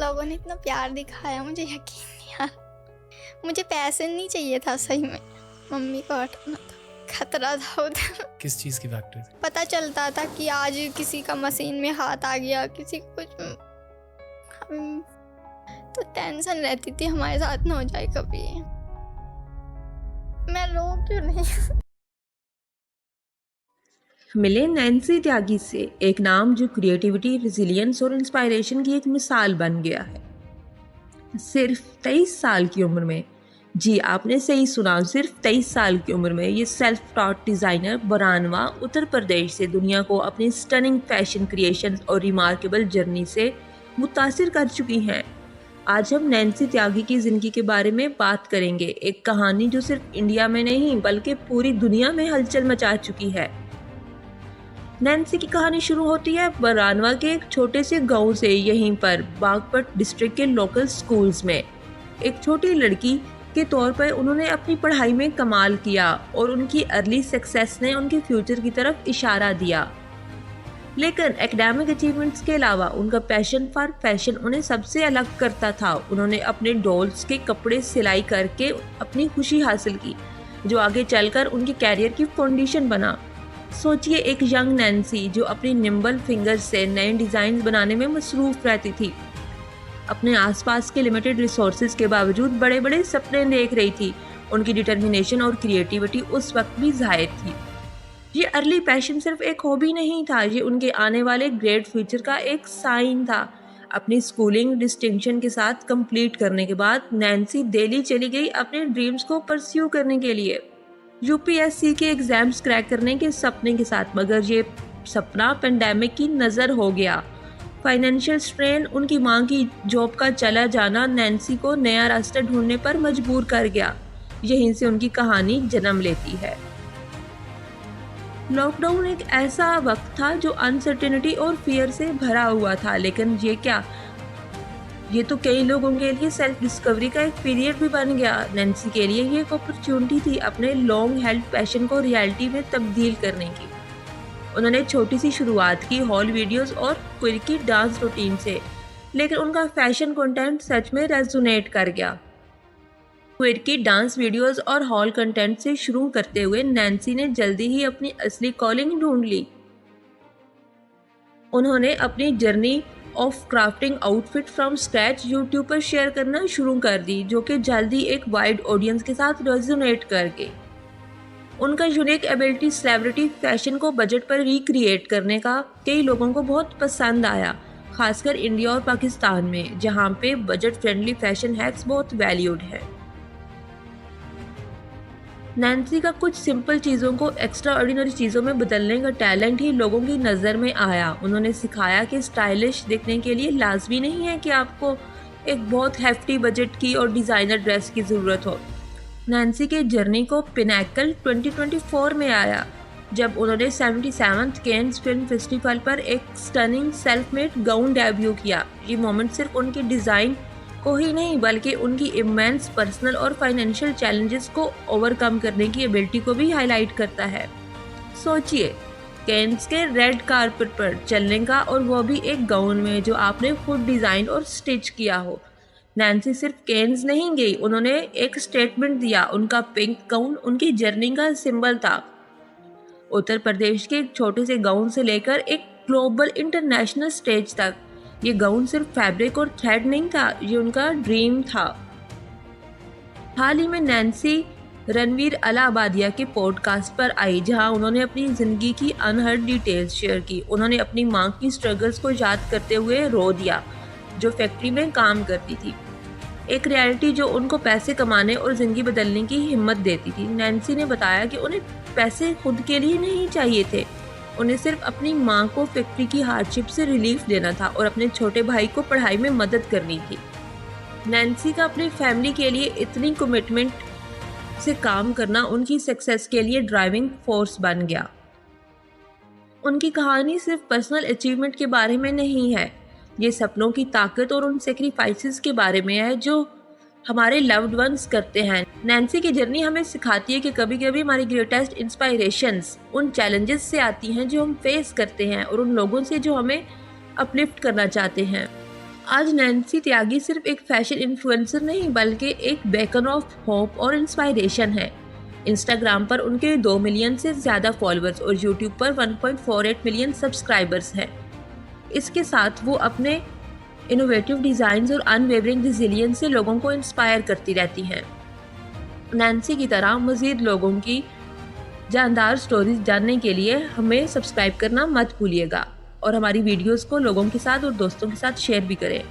लोगों ने इतना प्यार दिखाया, मुझे यकीन नहीं आ रहा। मुझे पैसे नहीं चाहिए था सही में, मम्मी को हटाना था, खतरा था उधर। किस चीज़ की फैक्ट्री थी? पता चलता था कि आज किसी का मशीन में हाथ आ गया, किसी को कुछ, तो टेंशन रहती थी हमारे साथ ना हो जाए कभी। मैं रो क्यों नहीं? मिले नैन्सी त्यागी से एक नाम जो क्रिएटिविटी, रेजिलियंस और इंस्पायरेशन की एक मिसाल बन गया है। सिर्फ 23 साल की उम्र में, जी आपने सही सुना, सिर्फ 23 साल की उम्र में ये self taught designer बरानवा, Uttar Pradesh से दुनिया को अपनी स्टनिंग फैशन क्रिएशंस और रिमार्केबल जर्नी से मुतासिर कर चुकी हैं। आज हम नैन्सी त्यागी की ज़िंदगी के बारे में बात करेंगे, एक कहानी जो सिर्फ इंडिया में नहीं बल्कि पूरी दुनिया में हलचल मचा चुकी है। नैन्सी की कहानी शुरू होती है बरानवा के एक छोटे से गांव से, यहीं पर बागपत डिस्ट्रिक्ट के लोकल स्कूल्स में। एक छोटी लड़की के तौर पर उन्होंने अपनी पढ़ाई में कमाल किया और उनकी अर्ली सक्सेस ने उनके फ्यूचर की तरफ इशारा दिया। लेकिन एकेडमिक अचीवमेंट्स के अलावा उनका पैशन फॉर फैशन उन्हें सबसे अलग करता था। उन्होंने अपने डॉल्स के कपड़े सिलाई करके अपनी खुशी हासिल की, जो आगे चलकर उनके कैरियर की फाउंडेशन बना। सोचिए, एक यंग नैन्सी जो अपनी निम्बल फिंगर्स से नए डिज़ाइन बनाने में मसरूफ़ रहती थी, अपने आसपास के लिमिटेड रिसोर्सेज के बावजूद बड़े बड़े सपने देख रही थी। उनकी डिटर्मिनेशन और क्रिएटिविटी उस वक्त भी जाहिर थी। ये अर्ली पैशन सिर्फ एक हॉबी नहीं था, ये उनके आने वाले ग्रेट फ्यूचर का एक साइन था। अपनी स्कूलिंग डिस्टिंक्शन के साथ कंप्लीट करने के बाद नैन्सी दिल्ली चली गई अपने ड्रीम्स को परस्यू करने के लिए, यूपीएससी के एग्जाम्स क्रैक करने के सपने के साथ। मगर ये सपना पेंडेमिक की नज़र हो गया। फाइनेंशियल स्ट्रेन, उनकी मां की जॉब का चला जाना नैन्सी को नया रास्ता ढूंढने पर मजबूर कर गया। यहीं से उनकी कहानी जन्म लेती है। लॉकडाउन एक ऐसा वक्त था जो अनसर्टेनिटी और फियर से भरा हुआ था, लेकिन ये तो कई लोगों के लिए सेल्फ डिस्कवरी का एक पीरियड भी बन गया। नैन्सी के लिए ये एक अपॉर्चुनिटी थी अपने लॉन्ग हेल्ड पैशन को रियलिटी में तब्दील करने की। उन्होंने छोटी सी शुरुआत की हॉल वीडियोस और क्विर्की डांस रूटीन से, लेकिन उनका फैशन कंटेंट सच में रेजोनेट कर गया। क्विर्की डांस वीडियोस और हॉल कंटेंट से शुरू करते हुए नैन्सी ने जल्दी ही अपनी असली कॉलिंग ढूंढ ली। उन्होंने अपनी journey of crafting outfit from scratch YouTube पर शेयर करना शुरू कर दी, जो कि जल्दी एक वाइड ऑडियंस के साथ रेजोनेट कर गई। उनका यूनिक एबिलिटी सेलिब्रिटी फैशन को बजट पर रिक्रिएट करने का कई लोगों को बहुत पसंद आया, खासकर इंडिया और पाकिस्तान में, जहां पे बजट फ्रेंडली फैशन हैक्स बहुत वैल्यूड है। नैन्सी का कुछ सिंपल चीज़ों को एक्स्ट्रा ऑर्डिनरी चीज़ों में बदलने का टैलेंट ही लोगों की नज़र में आया। उन्होंने सिखाया कि स्टाइलिश दिखने के लिए लाजमी नहीं है कि आपको एक बहुत हेफ्टी बजट की और डिज़ाइनर ड्रेस की ज़रूरत हो। नैन्सी के जर्नी को पिनैकल 2024 में आया, जब उन्होंने 77th कैन्स फिल्म फेस्टिवल पर एक stunning self made gown debut किया। ये मोमेंट सिर्फ उनके डिज़ाइन को ही नहीं बल्कि उनकी इमेंस पर्सनल और फाइनेंशियल चैलेंजेस को ओवरकम करने की एबिलिटी को भी हाईलाइट करता है। सोचिए, कैन्स के रेड कारपेट पर चलने का, और वो भी एक गाउन में जो आपने खुद डिज़ाइन और स्टिच किया हो। नैन्सी सिर्फ कैन्स नहीं गई, उन्होंने एक स्टेटमेंट दिया। उनका पिंक गाउन उनकी जर्नी का सिंबल था। उत्तर प्रदेश के एक छोटे से गाउन से लेकर एक ग्लोबल इंटरनेशनल स्टेज तक, ये गाउन सिर्फ फैब्रिक और थ्रेड नहीं था, ये उनका ड्रीम था। हाल ही में नैन्सी रणवीर अलाहाबादिया के पॉडकास्ट पर आई, जहां उन्होंने अपनी ज़िंदगी की अनहर्ड डिटेल्स शेयर की। उन्होंने अपनी मां की स्ट्रगल्स को याद करते हुए रो दिया, जो फैक्ट्री में काम करती थी, एक रियलिटी जो उनको पैसे कमाने और ज़िंदगी बदलने की हिम्मत देती थी। नैन्सी ने बताया कि उन्हें पैसे खुद के लिए नहीं चाहिए थे, उन्हें सिर्फ अपनी मां को फैक्ट्री की हार्डशिप से रिलीफ देना था और अपने छोटे भाई को पढ़ाई में मदद करनी थी। नैन्सी का अपनी फैमिली के लिए इतनी कमिटमेंट से काम करना उनकी सक्सेस के लिए ड्राइविंग फोर्स बन गया। उनकी कहानी सिर्फ पर्सनल अचीवमेंट के बारे में नहीं है, ये सपनों की ताकत और उन सेक्रीफाइसेस के बारे में है जो हमारे लव्ड वंस करते हैं। नैन्सी की जर्नी हमें सिखाती है कि कभी कभी हमारी ग्रेटेस्ट इंस्पायरेशंस उन चैलेंजेस से आती हैं जो हम फेस करते हैं और उन लोगों से जो हमें अपलिफ्ट करना चाहते हैं। आज नैन्सी त्यागी सिर्फ एक फैशन इन्फ्लुएंसर नहीं बल्कि एक बेकन ऑफ होप और इंस्पायरेशन है। इंस्टाग्राम पर उनके 2 मिलियन से ज़्यादा फॉलोअर्स और यूट्यूब पर 1.48 मिलियन सब्सक्राइबर्स हैं। इसके साथ वो अपने इनोवेटिव डिज़ाइंस और अनवेवरिंग रिजिलियंस से लोगों को इंस्पायर करती रहती हैं। नैन्सी की तरह मज़ीद लोगों की जानदार स्टोरीज जानने के लिए हमें सब्सक्राइब करना मत भूलिएगा और हमारी वीडियोस को लोगों के साथ और दोस्तों के साथ शेयर भी करें।